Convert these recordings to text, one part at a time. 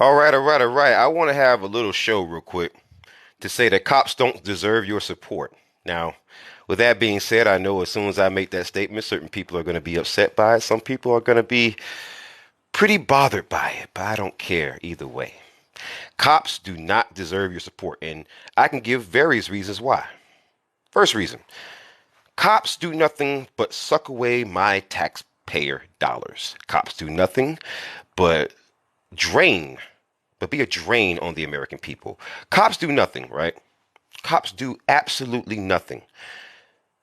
All right. I want to have a little show real quick to say that cops don't deserve your support. Now, with that being said, I know as soon as I make that statement, certain people are going to be upset by it. Some people are going to be pretty bothered by it, but I don't care either way. Cops do not deserve your support, and I can give various reasons why. First reason, cops do nothing but suck away my taxpayer dollars. Cops do nothing but drain, but be a drain on the American people. Cops do nothing, right? Cops do absolutely nothing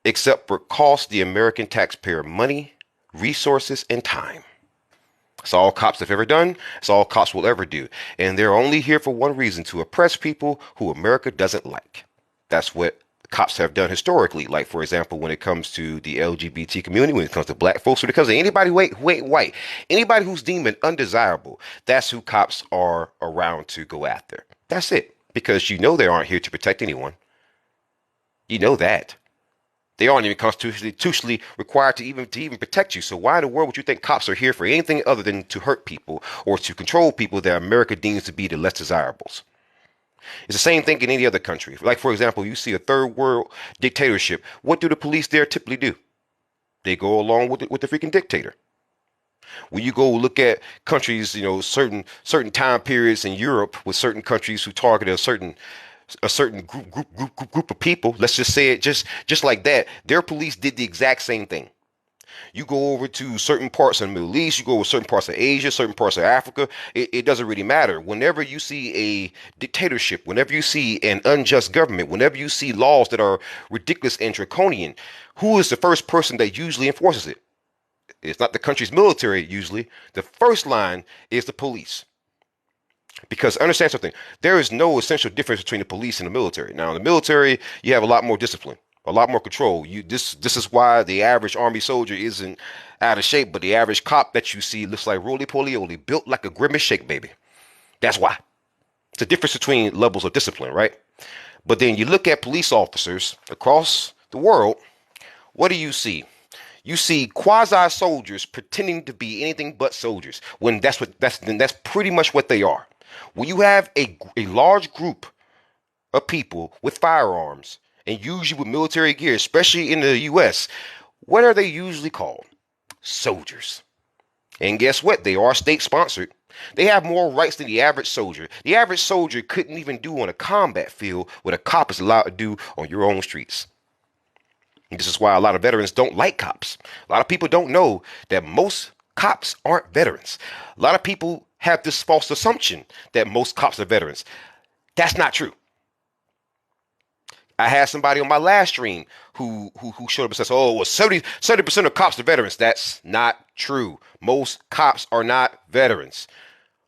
except for cost the American taxpayer money, resources, and time. It's all cops have ever done. It's all cops will ever do. And they're only here for one reason, to oppress people who America doesn't like. That's what cops have done historically. Like, for example, when it comes to the LGBT community, when it comes to black folks, when it comes to anybody who ain't white, anybody who's deemed undesirable, that's who cops are around to go after. That's it. Because you know they aren't here to protect anyone. You know that. They aren't even constitutionally required to even protect you. So why in the world would you think cops are here for anything other than to hurt people or to control people that America deems to be the less desirables? It's the same thing in any other country. Like, for example, you see a third world dictatorship. What do the police there typically do? They go along with the freaking dictator. When you go look at countries, certain time periods in Europe with certain countries who target a certain group of people, let's just say it just like that, their police did the exact same thing. You go over to certain parts of the Middle East, you go over certain parts of Asia, certain parts of Africa, it doesn't really matter. Whenever you see a dictatorship, whenever you see an unjust government, whenever you see laws that are ridiculous and draconian, who is the first person that usually enforces it? It's not the country's military usually. The first line is the police. Because understand something, there is no essential difference between the police and the military. Now, in the military, you have a lot more discipline, a lot more control. This is why the average army soldier isn't out of shape, but the average cop that you see looks like roly poly, built like a grimace shake baby. That's why. It's a difference between levels of discipline, right? But then you look at police officers across the world. What do you see? You see quasi soldiers pretending to be anything but soldiers, when that's pretty much what they are. When you have a large group of people with firearms and usually with military gear, especially in the U.S., what are they usually called? Soldiers. And guess what? They are state sponsored. They have more rights than the average soldier. The average soldier couldn't even do on a combat field what a cop is allowed to do on your own streets. And this is why a lot of veterans don't like cops. A lot of people don't know that most cops aren't veterans. A lot of people have this false assumption that most cops are veterans. That's not true. I had somebody on my last stream who showed up and says, "Oh, well, 70% of cops are veterans." That's not true. Most cops are not veterans.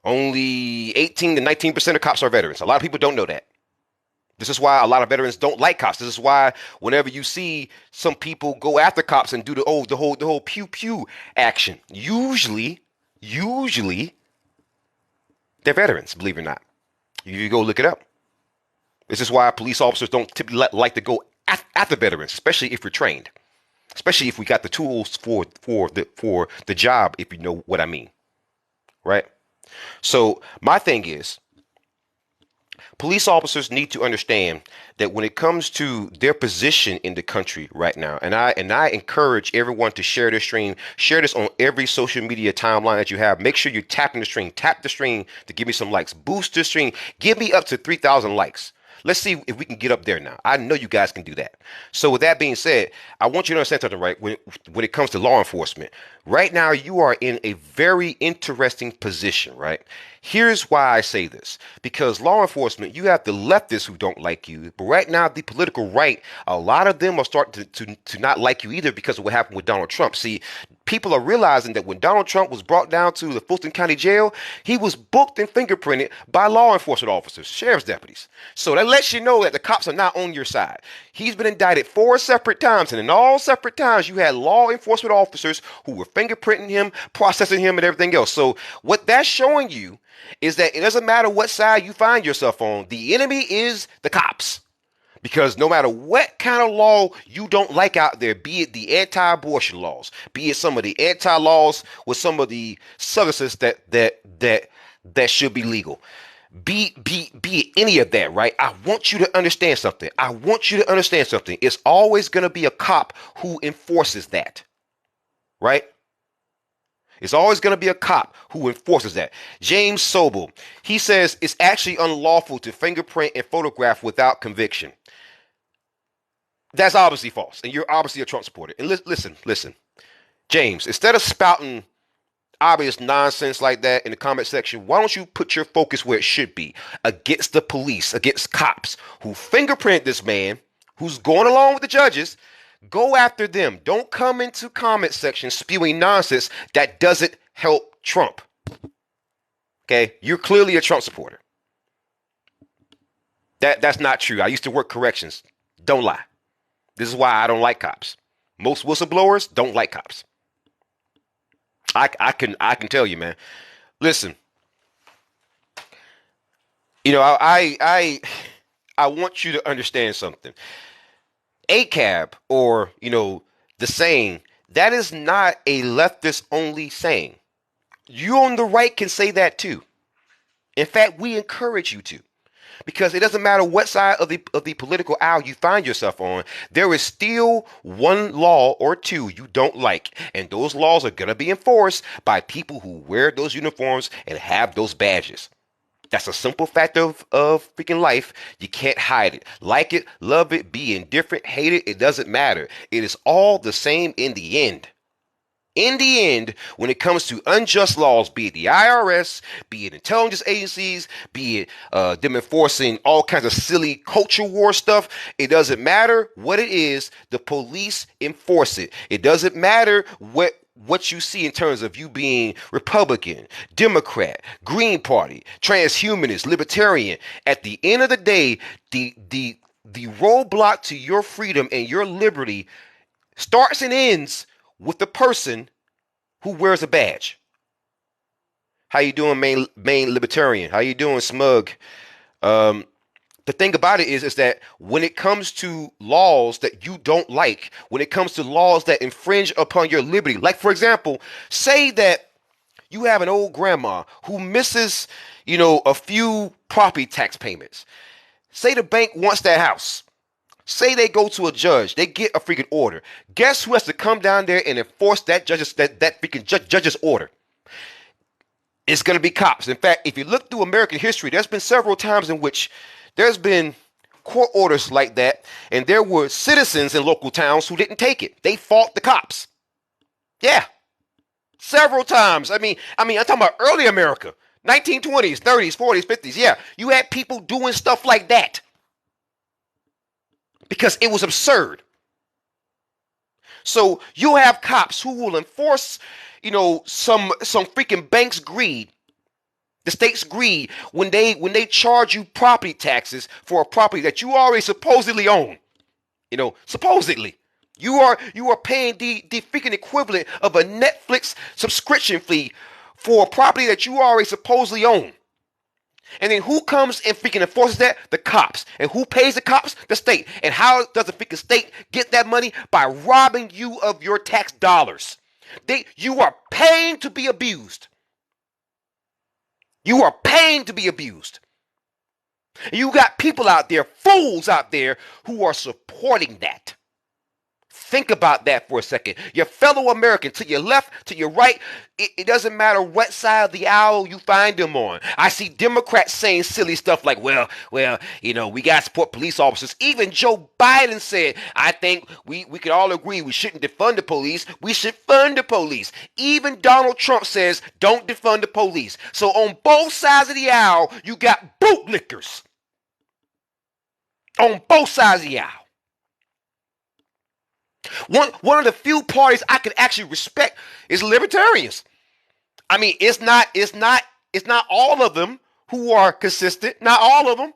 Only 18 to 19% of cops are veterans. A lot of people don't know that. This is why a lot of veterans don't like cops. This is why whenever you see some people go after cops and do the whole pew pew action, usually they're veterans, believe it or not. You go look it up. This is why police officers don't typically like to go after veterans, especially if you're trained, especially if we got the tools for the job, if you know what I mean, right? So my thing is, police officers need to understand that when it comes to their position in the country right now, and I encourage everyone to share this stream, share this on every social media timeline that you have. Make sure you're tapping the stream, tap the stream to give me some likes, boost the stream, give me up to 3,000 likes. Let's see if we can get up there now. I know you guys can do that. So with that being said, I want you to understand something, right? When it comes to law enforcement, right now you are in a very interesting position, right? Here's why I say this. Because law enforcement, you have the leftists who don't like you. But right now, the political right, a lot of them are starting to not like you either because of what happened with Donald Trump. See, people are realizing that when Donald Trump was brought down to the Fulton County Jail, he was booked and fingerprinted by law enforcement officers, sheriff's deputies. So that lets you know that the cops are not on your side. He's been indicted 4 separate times, and in all separate times, you had law enforcement officers who were fingerprinting him, processing him, and everything else. So what that's showing you is that it doesn't matter what side you find yourself on. The enemy is the cops. Because no matter what kind of law you don't like out there, be it the anti-abortion laws, be it some of the anti-laws with some of the substances that that should be legal. Be any of that, right? I want you to understand something. I want you to understand something. It's always going to be a cop who enforces that, right? It's always going to be a cop who enforces that. James Sobel, he says it's actually unlawful to fingerprint and photograph without conviction. That's obviously false, and you're obviously a Trump supporter. And listen, James, instead of spouting obvious nonsense like that in the comment section, why don't you put your focus where it should be? Against the police, against cops who fingerprint this man, who's going along with the judges. Go after them. Don't come into comment section spewing nonsense that doesn't help Trump. Okay? You're clearly a Trump supporter. That's not true. I used to work corrections. Don't lie. This is why I don't like cops. Most whistleblowers don't like cops. I can tell you, man. Listen. You know, I want you to understand something. ACAB, or, you know, the saying, that is not a leftist only saying. You on the right can say that too. In fact, we encourage you to, because it doesn't matter what side of the political aisle you find yourself on, there is still one law or two you don't like, and those laws are going to be enforced by people who wear those uniforms and have those badges. That's a simple fact of freaking life. You can't hide it. Like it, love it, be indifferent, hate it, it doesn't matter. It is all the same in the end. In the end, when it comes to unjust laws, be it the IRS, be it intelligence agencies, be it them enforcing all kinds of silly culture war stuff, it doesn't matter what it is, the police enforce it. It doesn't matter what you see in terms of you being Republican, Democrat, Green Party, transhumanist, libertarian. At the end of the day, the roadblock to your freedom and your liberty starts and ends with the person who wears a badge. How you doing, main libertarian? How you doing, smug? The thing about it is that when it comes to laws that you don't like, when it comes to laws that infringe upon your liberty, like, for example, say that you have an old grandma who misses, you know, a few property tax payments. Say the bank wants that house. Say they go to a judge, they get a freaking order. Guess who has to come down there and enforce that freaking judge's order? It's going to be cops. In fact, if you look through American history, there's been several times in which there's been court orders like that, and there were citizens in local towns who didn't take it. They fought the cops. Yeah, several times. I mean, I'm talking about early America, 1920s, 30s, 40s, 50s. Yeah, you had people doing stuff like that because it was absurd. So you have cops who will enforce, you know, some freaking bank's greed, the state's greed, when they charge you property taxes for a property that you already supposedly own. You know, supposedly. You are paying the freaking equivalent of a Netflix subscription fee for a property that you already supposedly own. And then who comes and freaking enforces that? The cops. And who pays the cops? The state. And how does the freaking state get that money? By robbing you of your tax dollars. You are paying to be abused. You are paying to be abused. And you got people out there, fools out there, who are supporting that. Think about that for a second. Your fellow American, to your left, to your right, it doesn't matter what side of the aisle you find them on. I see Democrats saying silly stuff like, well, you know, we got to support police officers. Even Joe Biden said, I think we can all agree we shouldn't defund the police. We should fund the police. Even Donald Trump says, don't defund the police. So on both sides of the aisle, you got bootlickers. On both sides of the aisle. One of the few parties I can actually respect is libertarians. I mean, it's not all of them who are consistent, not all of them,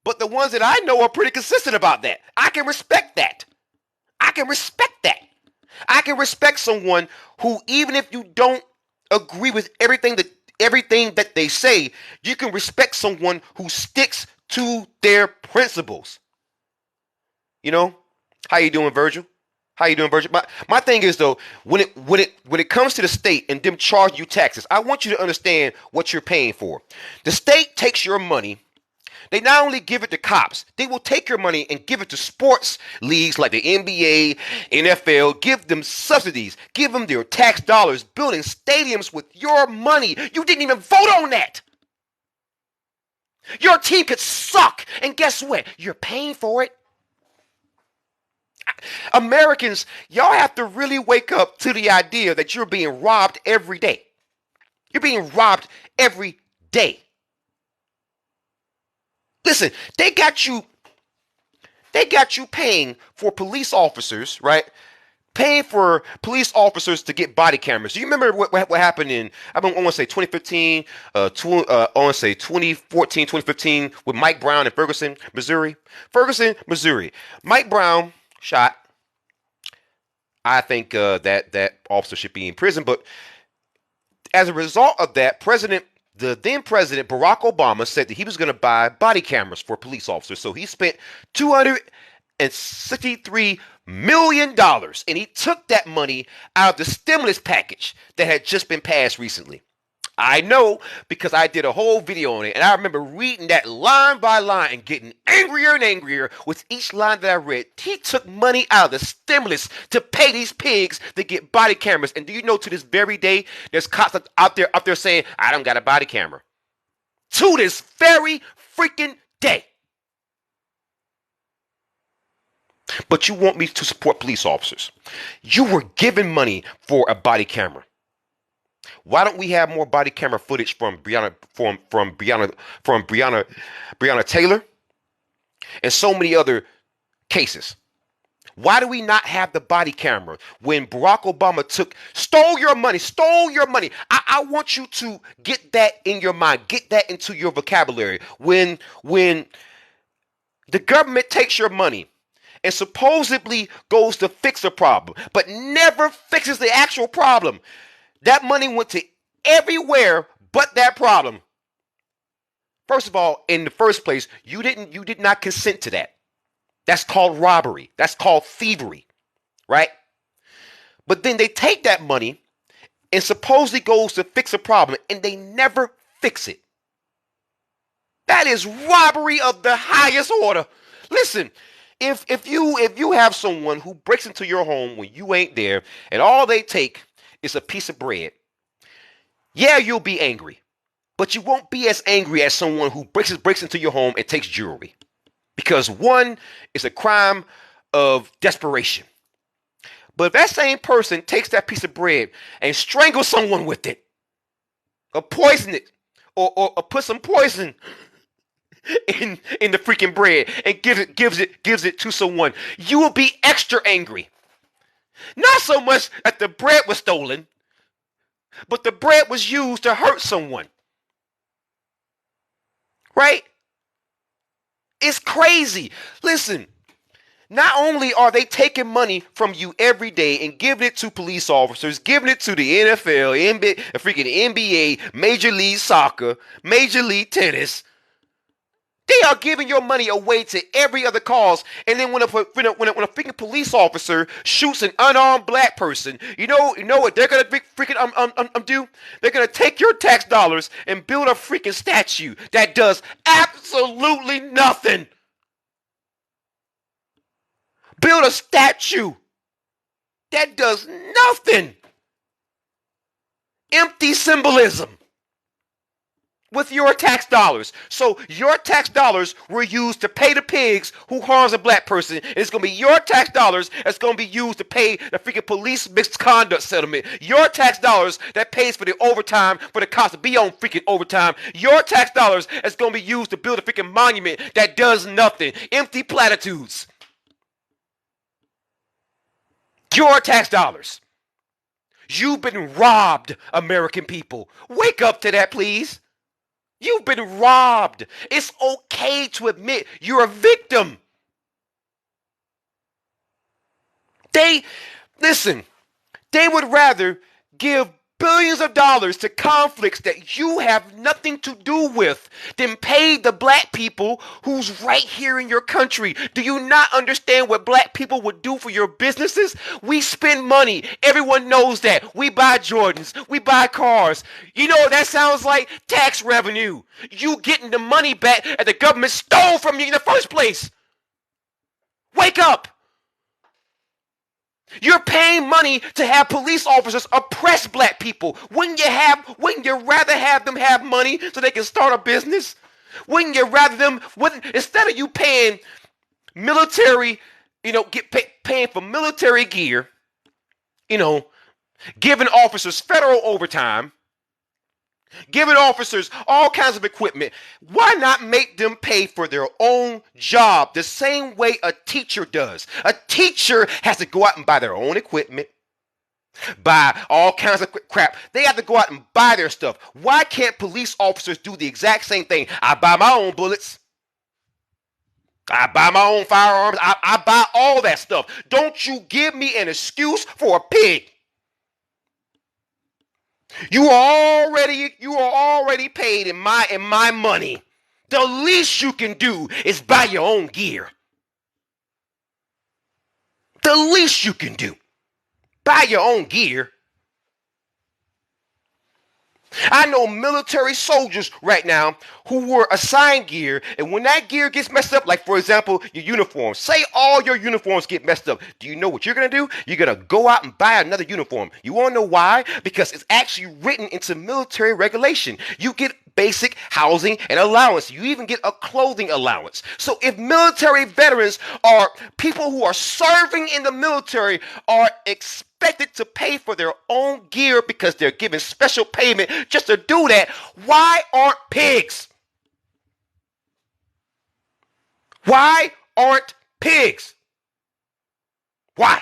but the ones that I know are pretty consistent about that. I can respect that. I can respect that. I can respect someone who, even if you don't agree with everything that they say, you can respect someone who sticks to their principles. You know? How you doing, Virgil? How you doing, Virgil? My thing is though, when it comes to the state and them charging you taxes, I want you to understand what you're paying for. The state takes your money. They not only give it to cops, they will take your money and give it to sports leagues like the NBA, NFL, give them subsidies, give them their tax dollars, building stadiums with your money. You didn't even vote on that. Your team could suck, and guess what? You're paying for it. Americans, y'all have to really wake up to the idea that you're being robbed every day. You're being robbed every day. Listen, they got you paying for police officers, right? Paying for police officers to get body cameras. Do you remember what happened in, I want to say 2015, I want to say 2014, 2015 with Mike Brown in Ferguson, Missouri? Ferguson, Missouri. Mike Brown shot. I think that officer should be in prison. But as a result of that, the then president Barack Obama said that he was going to buy body cameras for police officers. So he spent $263 million, and he took that money out of the stimulus package that had just been passed recently. I know because I did a whole video on it, and I remember reading that line by line and getting angrier and angrier with each line that I read. He took money out of the stimulus to pay these pigs to get body cameras. And do you know to this very day, there's cops out there saying, I don't got a body camera. To this very freaking day. But you want me to support police officers. You were given money for a body camera. Why don't we have more body camera footage from Breonna Taylor and so many other cases? Why do we not have the body camera when Barack Obama stole your money? I want you to get that in your mind, get that into your vocabulary. When the government takes your money and supposedly goes to fix a problem, but never fixes the actual problem. That money went to everywhere but that problem. First of all, in the first place, you did not consent to that. That's called robbery. That's called thievery, right? But then they take that money and supposedly goes to fix a problem, and they never fix it. That is robbery of the highest order. Listen, if you have someone who breaks into your home when you ain't there, and all they take is a piece of bread, yeah, you'll be angry, but you won't be as angry as someone who breaks into your home and takes jewelry, because one is a crime of desperation. But if that same person takes that piece of bread and strangles someone with it, or poison it, or put some poison in the freaking bread and gives it to someone, you will be extra angry. Not so much that the bread was stolen, but the bread was used to hurt someone. Right? It's crazy. Listen, not only are they taking money from you every day and giving it to police officers, giving it to the NFL, freaking freaking NBA, Major League Soccer, Major League Tennis, they are giving your money away to every other cause. And then when a freaking police officer shoots an unarmed black person, you know what they're gonna freaking do? They're gonna take your tax dollars and build a freaking statue that does absolutely nothing. Build a statue that does nothing. Empty symbolism. With your tax dollars. So your tax dollars were used to pay the pigs who harms a black person. And it's going to be your tax dollars that's going to be used to pay the freaking police misconduct settlement. Your tax dollars that pays for the overtime for the cops to be on freaking overtime. Your tax dollars that's going to be used to build a freaking monument that does nothing. Empty platitudes. Your tax dollars. You've been robbed, American people. Wake up to that, please. You've been robbed. It's okay to admit you're a victim. They would rather give billions of dollars to conflicts that you have nothing to do with than pay the black people who's right here in your country. Do you not understand what black people would do for your businesses? We spend money. Everyone knows that. We buy Jordans. We buy cars. You know what that sounds like? Tax revenue. You getting the money back that the government stole from you in the first place. Wake up. You're paying money to have police officers oppress black people. Wouldn't you rather have them have money so they can start a business? Wouldn't you rather them, instead of you paying military, paying for military gear, giving officers federal overtime, giving officers all kinds of equipment, why not make them pay for their own job the same way a teacher does? A teacher has to go out and buy their own equipment, buy all kinds of crap. They have to go out and buy their stuff. Why can't police officers do the exact same thing? I buy my own bullets. I buy my own firearms. I buy all that stuff. Don't you give me an excuse for a pig. You are already paid in my money. The least you can do is buy your own gear. The least you can do. Buy your own gear. I know military soldiers right now who were assigned gear, and when that gear gets messed up, like for example, your uniforms, say all your uniforms get messed up, do you know what you're going to do? You're going to go out and buy another uniform. You want to know why? Because it's actually written into military regulation. You get basic housing and allowance. You even get a clothing allowance. So if military veterans or people who are serving in the military are expected to pay for their own gear because they're given special payment just to do that, why aren't pigs? Why aren't pigs? Why?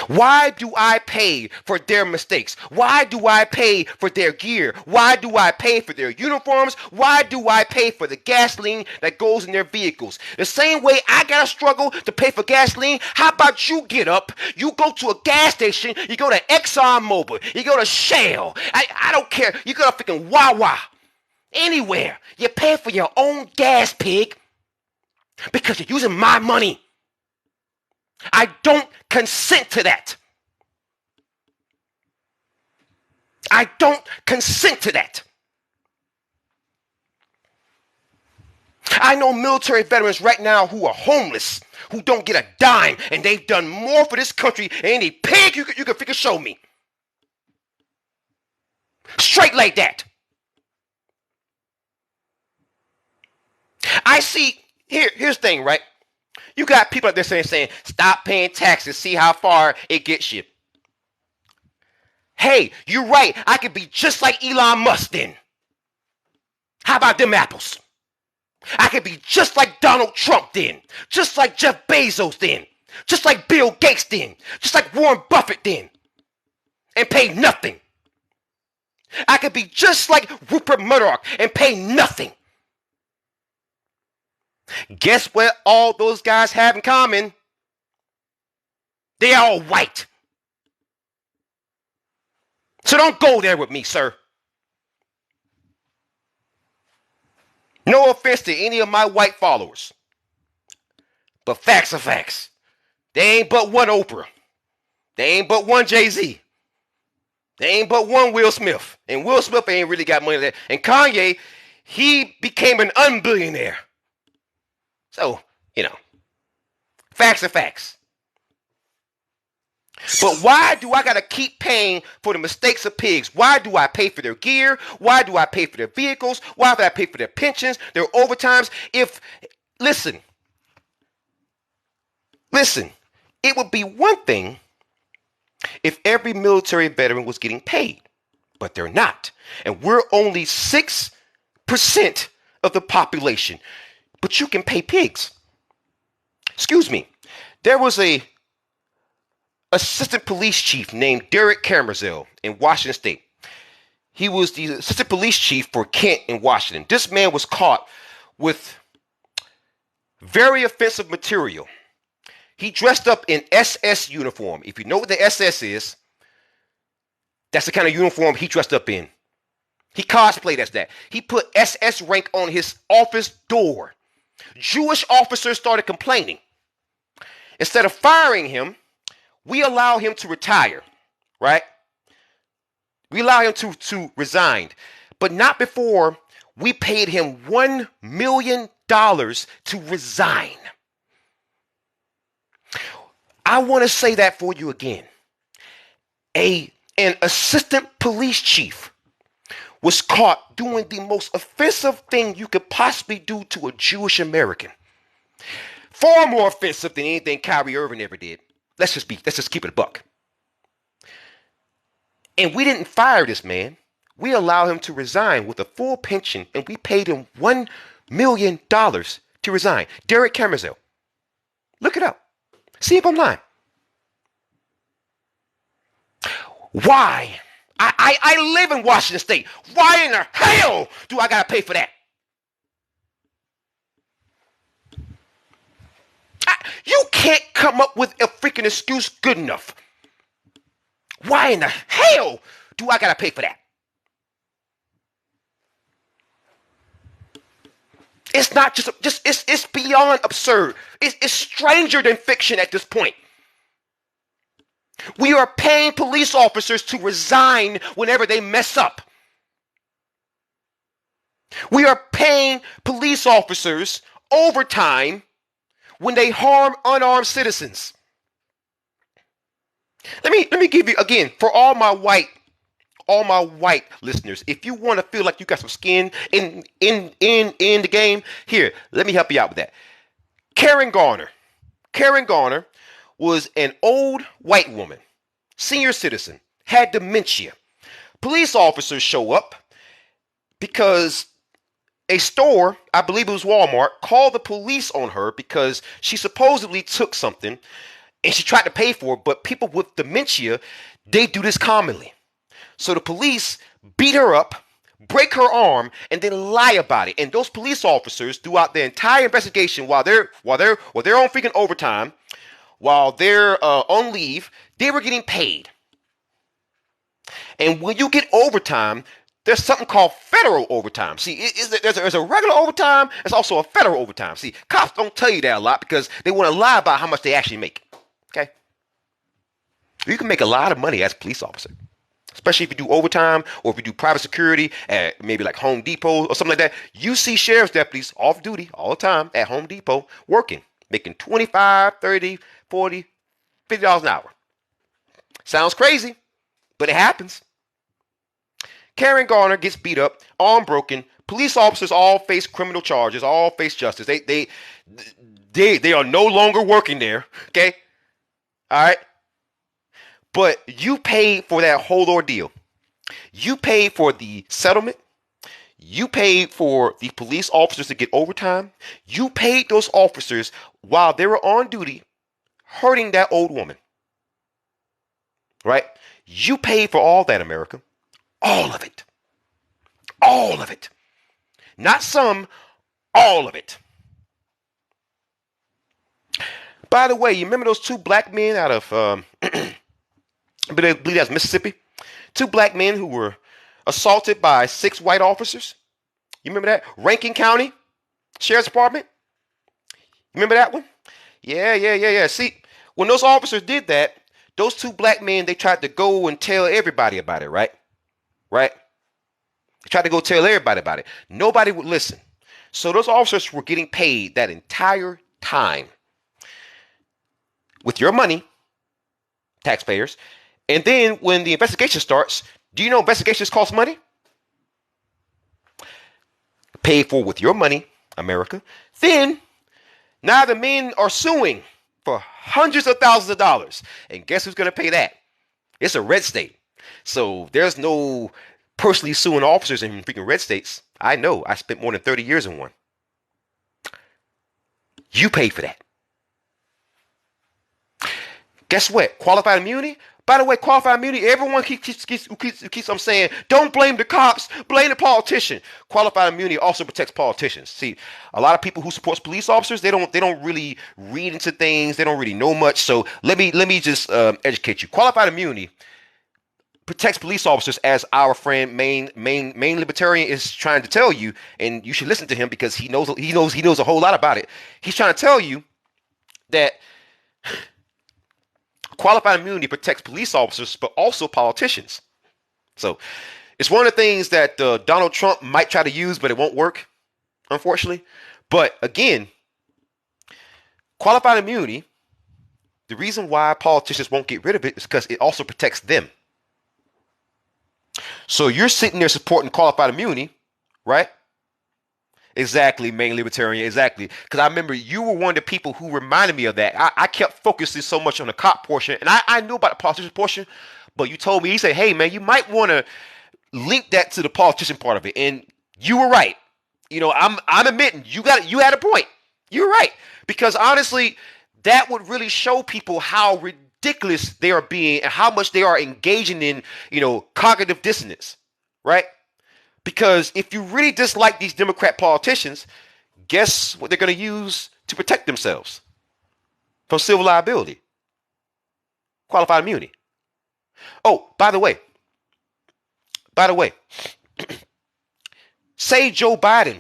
Why do I pay for their mistakes? Why do I pay for their gear? Why do I pay for their uniforms? Why do I pay for the gasoline that goes in their vehicles? The same way I gotta struggle to pay for gasoline, how about you get up, you go to a gas station, you go to ExxonMobil, you go to Shell, I don't care, you go to freaking Wawa, anywhere, you pay for your own gas, pig, because you're using my money. I don't consent to that. I don't consent to that. I know military veterans right now who are homeless, who don't get a dime, and they've done more for this country than any pig you can freaking show me. Straight like that. I see, here's the thing, right? You got people out there saying, stop paying taxes, see how far it gets you. Hey, you're right. I could be just like Elon Musk then. How about them apples? I could be just like Donald Trump then. Just like Jeff Bezos then. Just like Bill Gates then. Just like Warren Buffett then. And pay nothing. I could be just like Rupert Murdoch and pay nothing. Guess what all those guys have in common? They are all white. So don't go there with me, sir. No offense to any of my white followers. But facts are facts. They ain't but one Oprah. They ain't but one Jay-Z. They ain't but one Will Smith. And Will Smith ain't really got money there. And Kanye, he became an unbillionaire. So, facts are facts. But why do I got to keep paying for the mistakes of pigs? Why do I pay for their gear? Why do I pay for their vehicles? Why do I pay for their pensions, their overtimes? Listen, it would be one thing if every military veteran was getting paid, but they're not. And we're only 6% of the population. But you can pay pigs. Excuse me. There was a assistant police chief named Derek Camerzell in Washington State. He was the assistant police chief for Kent in Washington. This man was caught with very offensive material. He dressed up in SS uniform. If you know what the SS is, that's the kind of uniform he dressed up in. He cosplayed as that. He put SS rank on his office door. Jewish officers started complaining. Instead of firing him, we allow him to retire, right? We allow him to resign, but not before we paid him $1 million to resign. I want to say that for you again. An assistant police chief was caught doing the most offensive thing you could possibly do to a Jewish American. Far more offensive than anything Kyrie Irving ever did. Let's just keep it a buck. And we didn't fire this man. We allowed him to resign with a full pension, and we paid him $1 million to resign. Derek Camisel. Look it up. See if I'm lying. Why? I live in Washington State. Why in the hell do I gotta pay for that? You can't come up with a freaking excuse good enough. Why in the hell do I gotta pay for that? It's not just it's beyond absurd. It's stranger than fiction at this point. We are paying police officers to resign whenever they mess up. We are paying police officers overtime when they harm unarmed citizens. Let me give you again for all my white listeners. If you want to feel like you got some skin in the game, here, let me help you out with that. Karen Garner was an old white woman, senior citizen, had dementia. Police officers show up because a store, I believe it was Walmart, called the police on her because she supposedly took something and she tried to pay for it, but people with dementia, they do this commonly. So the police beat her up, break her arm, and then lie about it. And those police officers, throughout the entire investigation, while they're on freaking overtime, while they're on leave, they were getting paid. And when you get overtime, there's something called federal overtime. See, there's a regular overtime. There's also a federal overtime. See, cops don't tell you that a lot because they want to lie about how much they actually make. Okay? You can make a lot of money as a police officer, especially if you do overtime or if you do private security at maybe like Home Depot or something like that. You see sheriff's deputies off duty all the time at Home Depot working, making $25, $30, $40, $50 an hour. Sounds crazy, but it happens. Karen Garner gets beat up, arm broken. Police officers all face criminal charges, all face justice. They are no longer working there. Okay, all right. But you paid for that whole ordeal. You paid for the settlement. You paid for the police officers to get overtime. You paid those officers while they were on duty, hurting that old woman. Right? You paid for all that, America. All of it. All of it. Not some, all of it. By the way, you remember those two black men out of, I believe that's Mississippi? Two black men who were assaulted by 6 white officers. You remember that? Rankin County Sheriff's Department. You remember that one? Yeah. See, when those officers did that, those 2 black men, they tried to go and tell everybody about it, right? Right? They tried to go tell everybody about it. Nobody would listen. So those officers were getting paid that entire time with your money, taxpayers. And then when the investigation starts, do you know investigations cost money? Paid for with your money, America. Then, now the men are suing for hundreds of thousands of dollars. And guess who's going to pay that? It's a red state. So there's no personally suing officers in freaking red states. I know. I spent more than 30 years in one. You paid for that. Guess what? Qualified immunity? By the way, qualified immunity, everyone keeps I'm saying, don't blame the cops, blame the politician. Qualified immunity also protects politicians. See, a lot of people who support police officers, they don't really read into things, they don't really know much. So let me just educate you. Qualified immunity protects police officers, as our friend main libertarian is trying to tell you, and you should listen to him because he knows a whole lot about it. He's trying to tell you that qualified immunity protects police officers, but also politicians. So it's one of the things that Donald Trump might try to use, but it won't work, unfortunately. But again, qualified immunity, the reason why politicians won't get rid of it is because it also protects them. So you're sitting there supporting qualified immunity, right? Exactly, main libertarian, exactly. Because I remember you were one of the people who reminded me of that. I kept focusing so much on the cop portion, and I knew about the politician portion, but you told me, you said, hey, man, you might want to link that to the politician part of it. And you were right. I'm admitting you had a point. You're right. Because honestly, that would really show people how ridiculous they are being and how much they are engaging in, cognitive dissonance, right? Because if you really dislike these Democrat politicians, guess what they're going to use to protect themselves from civil liability? Qualified immunity. Oh, by the way, say Joe Biden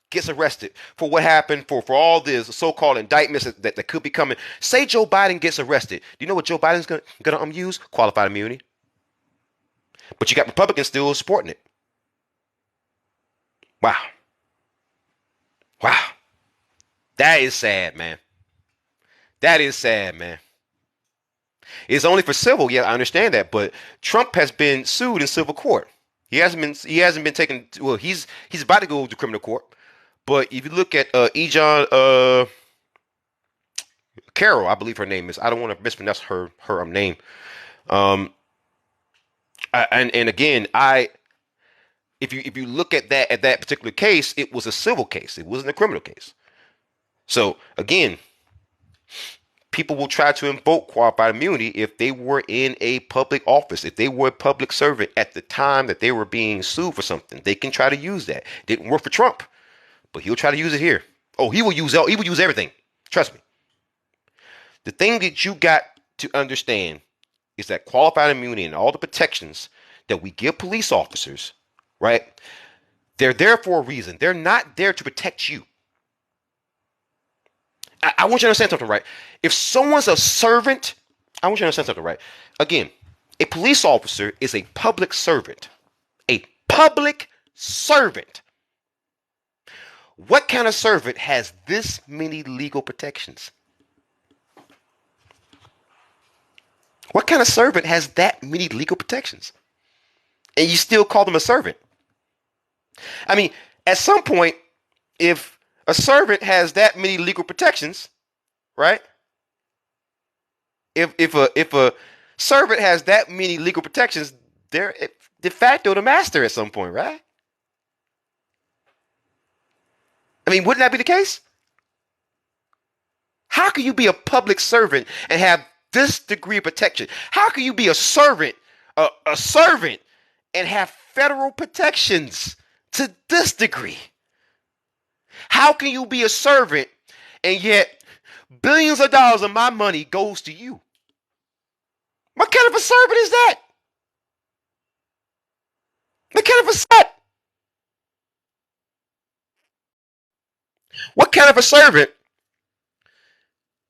gets arrested for what happened, for all this so-called indictments that could be coming. Say Joe Biden gets arrested. Do you know what Joe Biden's going to use? Qualified immunity. But you got Republicans still supporting it. Wow. That is sad, man. It's only for civil, yeah, I understand that, but Trump has been sued in civil court. He hasn't been taken. Well, he's about to go to criminal court. But if you look at Ejon Carroll, I believe her name is. I don't want to mispronounce her name. And again, if you look at that particular case, it was a civil case. It wasn't a criminal case. So again, people will try to invoke qualified immunity if they were in a public office, if they were a public servant at the time that they were being sued for something. They can try to use that. It didn't work for Trump, but he'll try to use it here. Oh, he will use everything. Trust me. The thing that you got to understand is that qualified immunity and all the protections that we give police officers, right? They're there for a reason. They're not there to protect you. I want you to understand something, right? If someone's a servant, I want you to understand something, right? Again, a police officer is a public servant. A public servant. What kind of servant has this many legal protections? What kind of servant has that many legal protections? And you still call them a servant? I mean, at some point, if a servant has that many legal protections, right? If a servant has that many legal protections, they're de facto the master at some point, right? I mean, wouldn't that be the case? How can you be a public servant and have this degree of protection? How can you be a servant and have federal protections to this degree? How can you be a servant and yet billions of dollars of my money goes to you? What kind of a servant is that? What kind of a servant? What kind of a servant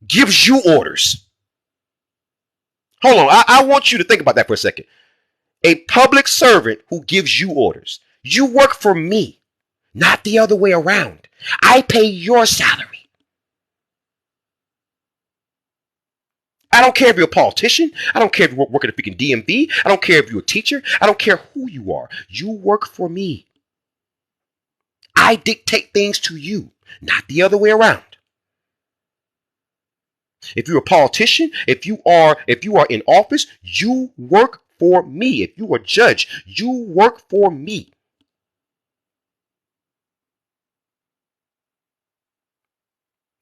gives you orders? Hold on, I want you to think about that for a second. A public servant who gives you orders. You work for me, not the other way around. I pay your salary. I don't care if you're a politician. I don't care if you work at a freaking DMV. I don't care if you're a teacher. I don't care who you are. You work for me. I dictate things to you, not the other way around. If you're a politician, if you are in office, you work for me. If you are a judge, you work for me.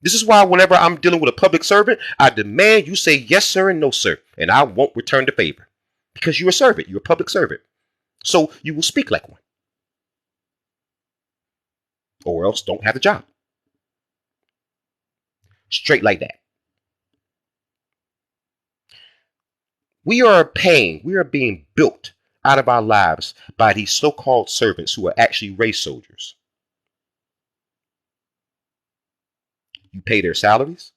This is why whenever I'm dealing with a public servant, I demand you say yes, sir, and no, sir, and I won't return the favor. Because you're a servant, you're a public servant. So you will speak like one. Or else don't have the job. Straight like that. We are being built out of our lives by these so-called servants who are actually race soldiers. You pay their salaries.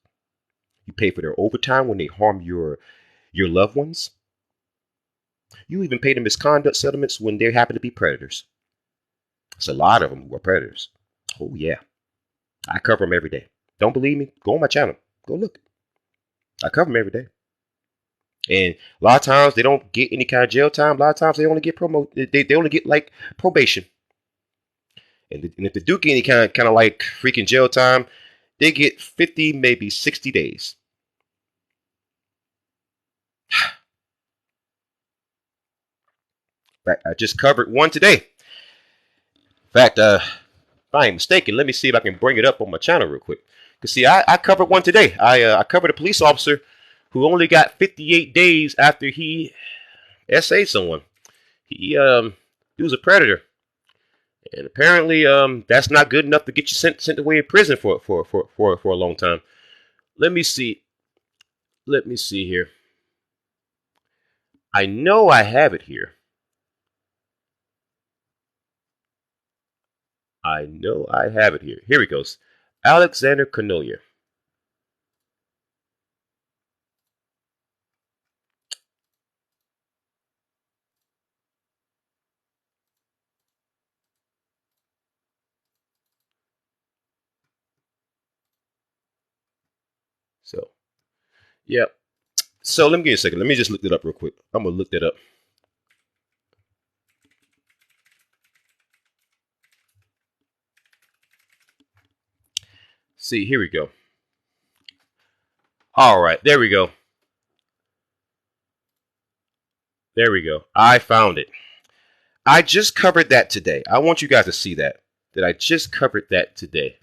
You pay for their overtime when they harm your loved ones. You even pay the misconduct settlements when they happen to be predators. There's a lot of them who are predators. Oh yeah, I cover them every day. Don't believe me? Go on my channel. Go look. I cover them every day. And a lot of times they don't get any kind of jail time. A lot of times they only get they only get like probation. And if they do get any kind of like freaking jail time, they get 50, maybe 60 days. In fact, I just covered one today. In fact, if I ain't mistaken, let me see if I can bring it up on my channel real quick. Because see, I covered one today. I covered a police officer who only got 58 days after he essayed someone. He was a predator. And apparently that's not good enough to get you sent away in prison for a long time. Let me see. Let me see here. I know I have it here. I know I have it here. Here he goes. Alexander Cornelia. So, yeah. So let me give you a second. Let me just look it up real quick. I'm going to look that up. See, here we go. All right, there we go. There we go. I found it. I just covered that today. I want you guys to see that I just covered that today.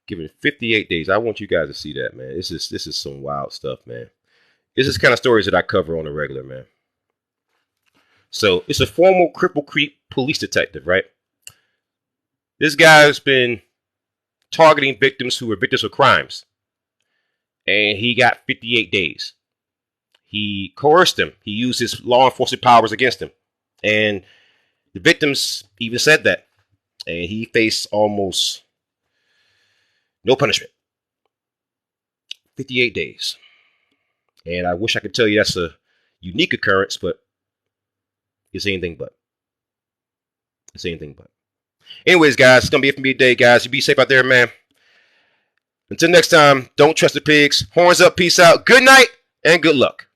Given 58 days. I want you guys to see that, man. This is some wild stuff, man. This is kind of stories that I cover on a regular, man. So it's a former Cripple Creek police detective, right? This guy's been targeting victims who were victims of crimes. And he got 58 days. He coerced them. He used his law enforcement powers against them. And the victims even said that. And he faced almost no punishment. 58 days. And I wish I could tell you that's a unique occurrence, but it's anything but. It's anything but. Anyways, guys, it's going to be it for me today, guys. You be safe out there, man. Until next time, don't trust the pigs. Horns up, peace out. Good night and good luck.